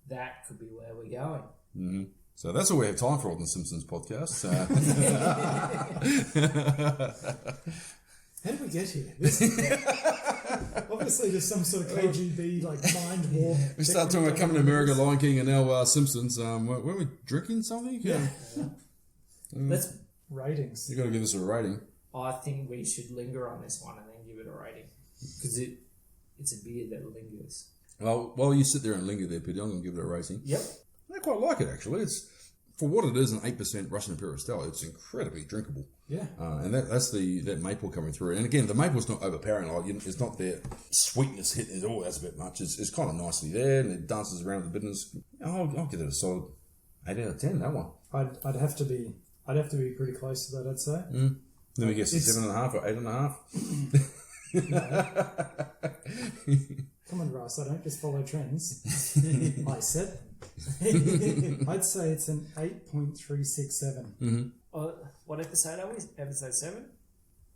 That could be where we're going. Mm-hmm. So that's all we have time for on the Simpsons podcast. How did we get here? Obviously, there's some sort of KGB mind war. We start talking about Coming to America, Lion King, and now Simpsons. Weren't we drinking something? Yeah. Let's. Ratings. You got to give us a rating. I think we should linger on this one and then give it a rating because it's a beer that lingers. Well, while you sit there and linger there, Peter, I'm going to give it a rating. Yep. I quite like it actually. It's for what it is, an 8% Russian Imperial Stout. It's incredibly drinkable. Yeah. And that's that maple coming through. And again, the maple's not overpowering. Like it's not that sweetness hitting it all as a bit much. It's kind of nicely there, and it dances around the bitterness. I'll give it a solid 8 out of 10. That one. I'd have to be pretty close to that. I'd say. Then we get 7.5 or 8.5. Come on, Russ. I don't just follow trends. I said them. I'd say it's an 8.367. What episode are we? Episode 7?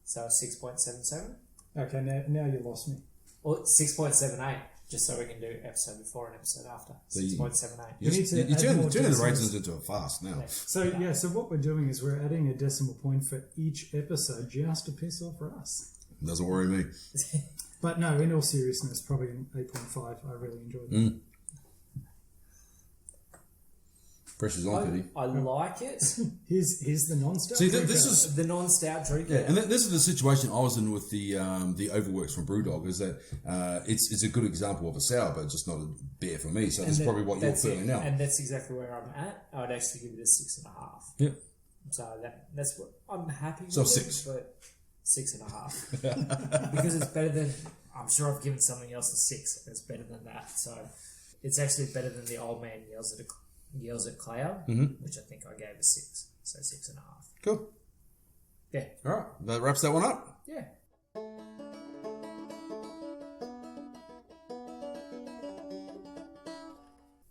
So 6.77? Okay, now you lost me. Or 6.78, just so we can do episode before and episode after. 6.78. You need to add turn more the decimals. ratings into a fast now. So what we're doing is we're adding a decimal point for each episode just to piss off Russ. Doesn't worry me. But no, in all seriousness, probably an 8.5. I really enjoyed that. Pressure's on, Kitty. I like it. Here's the non-stout. See, drinker. this is The non-stout drink. yeah, and this is the situation I was in with the Overworks from Brewdog. Is that it's a good example of a sour, but just not a beer for me. So that's probably what you're feeling now. And that's exactly where I'm at. I would actually give it a 6.5. Yeah. So that's what I'm happy with. So 6. But 6.5. Because it's better than, I'm sure I've given something else a 6, and it's better than that. So it's actually better than the old man yells at cloud, which I think I gave a 6. So 6.5. Cool. Yeah. All right, that wraps that one up. Yeah.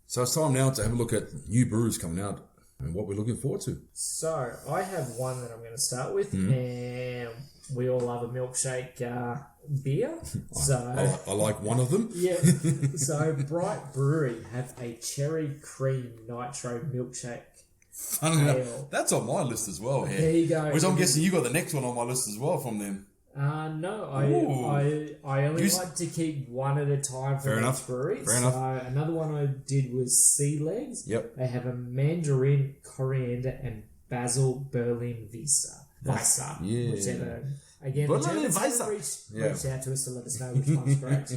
So it's time now to have a look at new brews coming out and what we're looking forward to. So I have one that I'm going to start with, and we all love a milkshake beer. So I like one of them. yeah, so Bright Brewery have a cherry cream nitro milkshake. Funny enough, Ale. that's on my list as well. Yeah. There you go. Which I'm guessing you got the next one on my list as well from them. No, Ooh. I only like to keep one at a time for Fair each enough. brewery. Fair so enough. another one I did was Sea Legs. Yep. They have a mandarin, coriander, and basil Berlin Vista. Visa. Yeah. Whichever. Again, Berlin the Germans Weisse. haven't reached out to us to let us know which one's correct.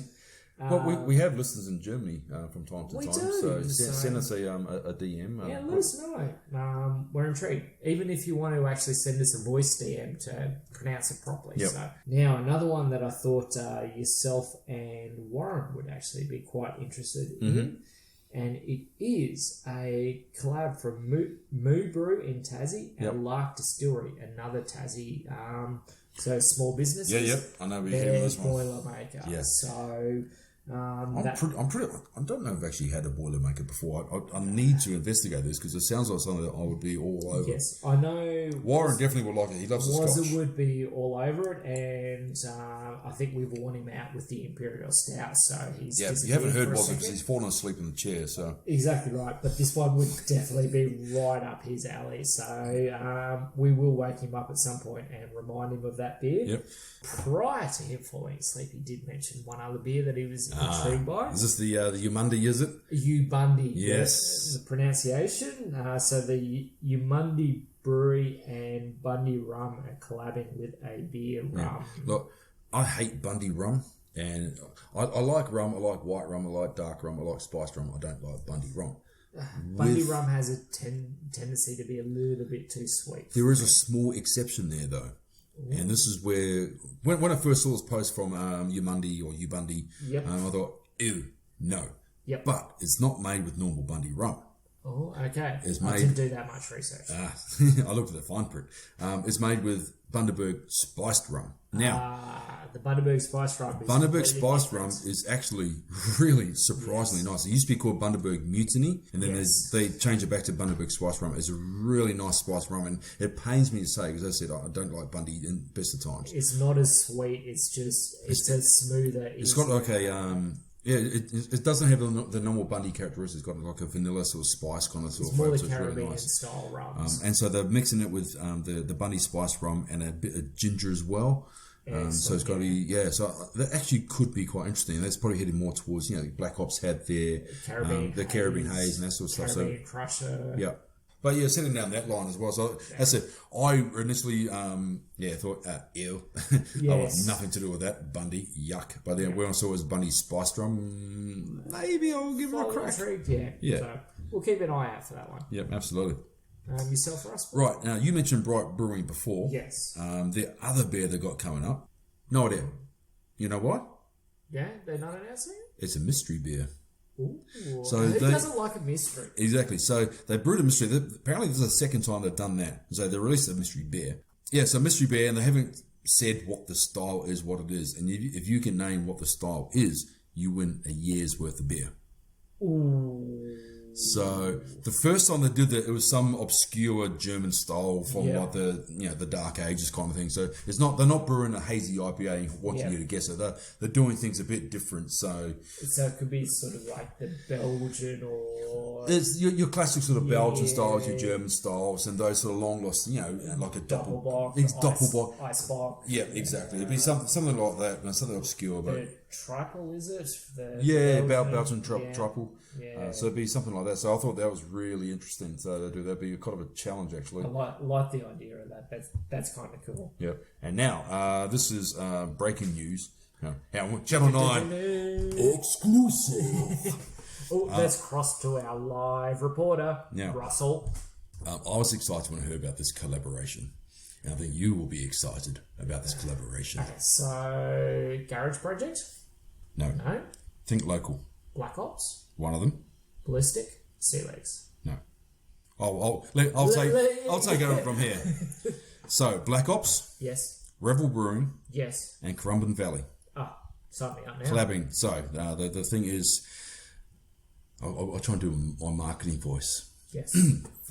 Well, we have listeners in Germany from time to we time, do, so so- send us a DM. Yeah, let us know. We're intrigued. Even if you want to actually send us a voice DM to pronounce it properly. Yep. So now another one that I thought yourself and Warren would actually be quite interested in, and it is a collab from Moo Brew in Tassie and Lark Distillery, another Tassie. So small businesses. Yeah, I know we're hearing They're this one. Boilermaker. Yeah. So. I'm pretty. I don't know if I've actually had a Boilermaker before. I need to investigate this because it sounds like something that I would be all over. Yes, I know. Warren definitely would like it. He loves the Scotch. Would be all over it, and I think we've worn him out with the Imperial Stout. So he's You haven't heard for a Wazza because second. he's fallen asleep in the chair. So Exactly right, but this one would definitely be right up his alley. So we will wake him up at some point and remind him of that beer. Yep. Prior to him falling asleep, he did mention one other beer that he was intrigued by. is this the Yumundi? Is it? Ubundi. Yes. The pronunciation. So the Ubundi Brewery and Bundy Rum are collabing with a beer rum. Look, I hate Bundy rum, and I like rum. I like white rum. I like dark rum. I like spiced rum. I don't like Bundy rum. Bundy rum has a tendency to be a little bit too sweet. There is a small exception there, though. And this is where, when I first saw this post from Yumundi or Ubundi, Yep. I thought, ew, no. Yep. But it's not made with normal Bundy rum. Oh, okay. It's I made- didn't do that much research. I looked at the fine print. It's made with Bundaberg spiced rum. Now, The Bundaberg Spice Rum. Is Bundaberg completely spiced different. rum is actually really surprisingly nice. It used to be called Bundaberg Mutiny, and then they changed it back to Bundaberg spiced rum. It's a really nice spiced rum, and it pains me to say, because as I said, I don't like Bundy in best of times. It's not as sweet. It's just it's a smoother. It's got like a it doesn't have the normal Bundy characteristics. It's got like a vanilla sort of spice kind of sort of more flavour, the so it's really Caribbean nice. style rums. And so they're mixing it with the Bundy spiced rum and a bit of ginger as well. So it's got to be so that actually could be quite interesting. That's probably heading more towards Black Ops had their Caribbean haze and that sort of stuff. Caribbean Crusher. Yeah. But setting down that line as well. So that's it. I initially, thought, ew. I want Yes. nothing to do with that. Bundy, yuck. But then when I saw it was Bundy spiced rum, maybe I'll give it a crack. Intrigued, Yeah. So we'll keep an eye out for that one. Yep, absolutely. Yourself, Russ? Right, now you mentioned Bright Brewing before. Yes. The other beer they got coming up, no idea. You know what? Yeah, they're not announcing it? It's a mystery beer. Ooh. So Who they- doesn't like a mystery? Exactly. So they brewed a mystery. Apparently, this is the second time they've done that. So they released a mystery beer. Yeah, so mystery beer, and they haven't said what the style is, what it is. And if you can name what the style is, you win a year's worth of beer. Ooh. So the first time they did that, it was some obscure German style from like the Dark Ages kind of thing. So they're not brewing a hazy IPA and wanting you to guess it. They're doing things a bit different. So it could be sort of like the Belgian or there's your classic sort of Belgian styles, your German styles, and those sort of long lost, like a Doppelbock, Doppelbock. Icebock. Yeah, exactly. It'd be something like that, something obscure, but triple, is it? Belgian triple. Yeah. So it'd be something like that. So I thought that was really interesting. So that'd be kind of a challenge, actually. I like the idea of that. That's kind of cool. Yep. And now, this is breaking news. Channel 9 exclusive. Let's cross to our live reporter, Russell. I was excited when I heard about this collaboration. And I think you will be excited about this collaboration. Okay, so Garage Project? No. Think local. Black Ops? One of them. Ballistic? Sea Legs? No. I'll take over from here. So, Black Ops. Yes. Revel Brewing. Yes. And Currumbin Valley. Sign me up now. Collabing. So, the thing is, I'll try and do my marketing voice. Yes.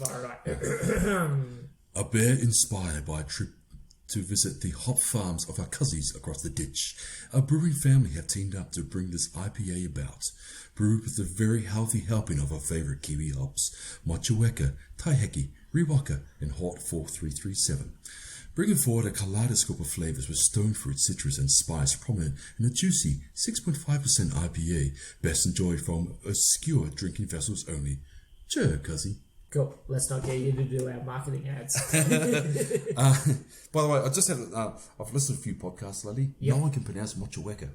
All right. A bear inspired by a trip to visit the hop farms of our cousins across the ditch. A brewing family have teamed up to bring this IPA about. Brewed with a very healthy helping of our favourite Kiwi hops, Motueka, Taiheki, Riwaka and Hot 4337. Bringing forward a kaleidoscope of flavours with stone fruit, citrus and spice prominent in a juicy 6.5% IPA, best enjoyed from obscure drinking vessels only. Cheer, cuzzy. Cool. Let's not get you to do our marketing ads. By the way, I just had I've listened to a few podcasts lately. Yep. No one can pronounce Motueka.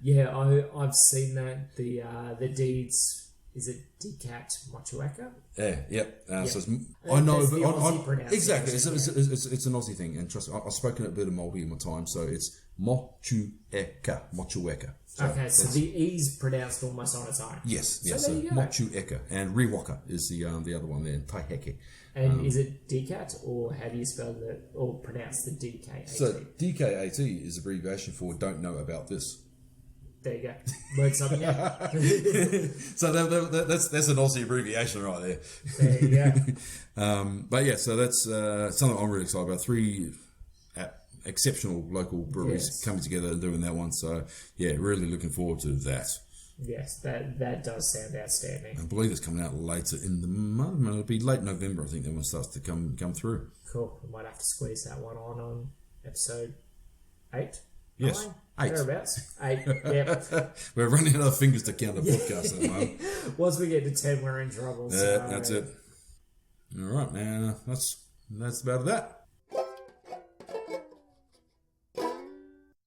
Yeah, I've seen that. The deeds. Is it Decat Motueka? Yeah, yep. So it's, I know, but exactly. It's an Aussie thing, and trust me, I've spoken a bit of Māori in my time, so it's Motueka. So okay, so the E's pronounced almost on its own. Yes, so yes. So Motueka, and Riwaka is the other one there, and Taiheki. And is it Decat, or how do you spell or pronounce the DKAT? So DKAT is abbreviation for don't know about this. There you go. Word something out. So that's an Aussie abbreviation right there. There you go. But yeah, so that's something I'm really excited about. 3 exceptional local breweries coming together and doing that one. So yeah, really looking forward to that. Yes, that does sound outstanding. I believe it's coming out later in the month. It'll be late November, I think that one starts to come through. Cool. We might have to squeeze that one on episode 8. Yes. 9? 8. Thereabouts. 8, yeah. We're running out of fingers to count the podcast at the moment. Once we get to 10, we're in trouble. So. That's it. All right, man. That's about that.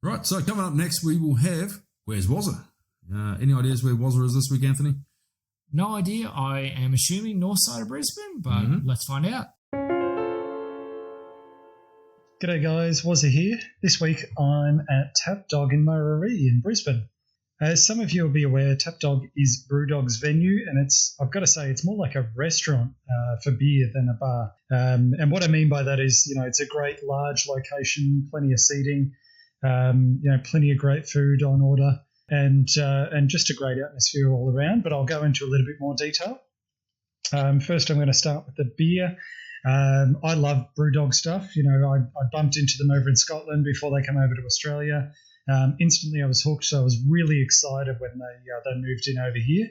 Right, so coming up next, we will have Where's Wazza? Any ideas where Wazza is this week, Anthony? No idea. I am assuming north side of Brisbane, but let's find out. G'day guys, Wazza here. This week I'm at Tap Dog in Murarrie in Brisbane. As some of you will be aware, Tap Dog is Brewdog's venue, and I've got to say it's more like a restaurant for beer than a bar. And what I mean by that is, it's a great large location, plenty of seating, plenty of great food on order, and just a great atmosphere all around. But I'll go into a little bit more detail. First, I'm going to start with the beer. I love Brewdog stuff. I bumped into them over in Scotland before they came over to Australia. Instantly I was hooked, so I was really excited when they moved in over here.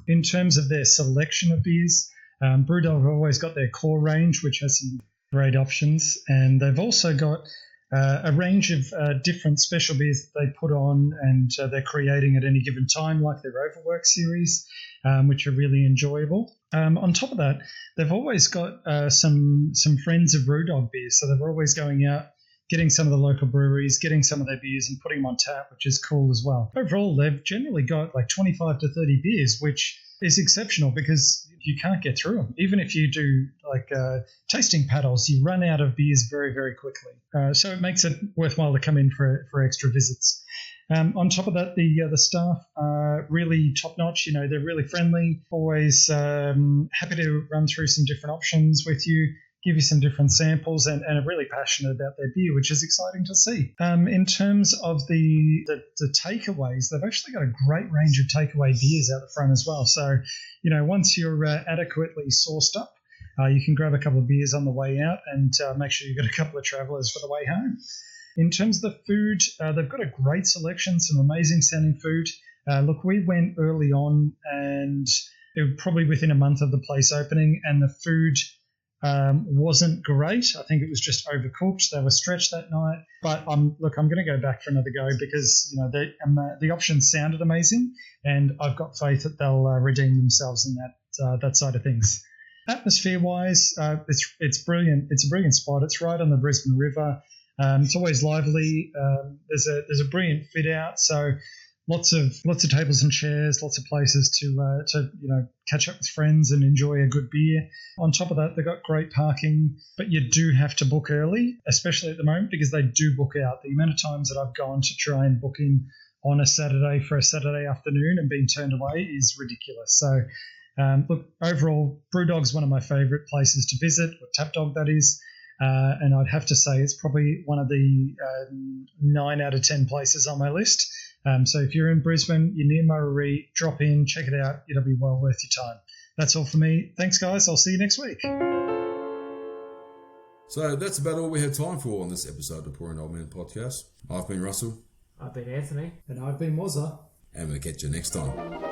In terms of their selection of beers, Brewdog have always got their core range, which has some great options, and they've also got a range of different special beers that they put on and they're creating at any given time, like their Overwork series, which are really enjoyable. On top of that, they've always got some friends of Brewdog beers, so they're always going out, getting some of the local breweries, getting some of their beers and putting them on tap, which is cool as well. Overall, they've generally got like 25 to 30 beers, which is exceptional because you can't get through them. Even if you do like tasting paddles, you run out of beers very, very quickly. So it makes it worthwhile to come in for extra visits. On top of that, the staff are really top-notch. They're really friendly, always happy to run through some different options with you, give you some different samples, and are really passionate about their beer, which is exciting to see. In terms of the takeaways, they've actually got a great range of takeaway beers out the front as well. So, once you're adequately sourced up, you can grab a couple of beers on the way out and make sure you've got a couple of travellers for the way home. In terms of the food, they've got a great selection, some amazing sounding food. Look, we went early on and it was probably within a month of the place opening, and the food wasn't great. I think it was just overcooked. They were stretched that night. But I'm going to go back for another go because the options sounded amazing, and I've got faith that they'll redeem themselves in that side of things. Atmosphere-wise, it's brilliant. It's a brilliant spot. It's right on the Brisbane River. It's always lively. There's a brilliant fit out. So lots of tables and chairs, lots of places to catch up with friends and enjoy a good beer. On top of that, they've got great parking, but you do have to book early, especially at the moment because they do book out. The amount of times that I've gone to try and book in on a Saturday for a Saturday afternoon and been turned away is ridiculous. So, look, overall, Brewdog's one of my favourite places to visit, or Tap Dog that is. And I'd have to say it's probably one of the 9 out of 10 places on my list. So if you're in Brisbane, you're near Murray, drop in, check it out. It'll be well worth your time. That's all for me. Thanks, guys. I'll see you next week. So that's about all we have time for on this episode of Pouring Old Man Podcast. I've been Russell. I've been Anthony. And I've been Wazza. And we'll catch you next time.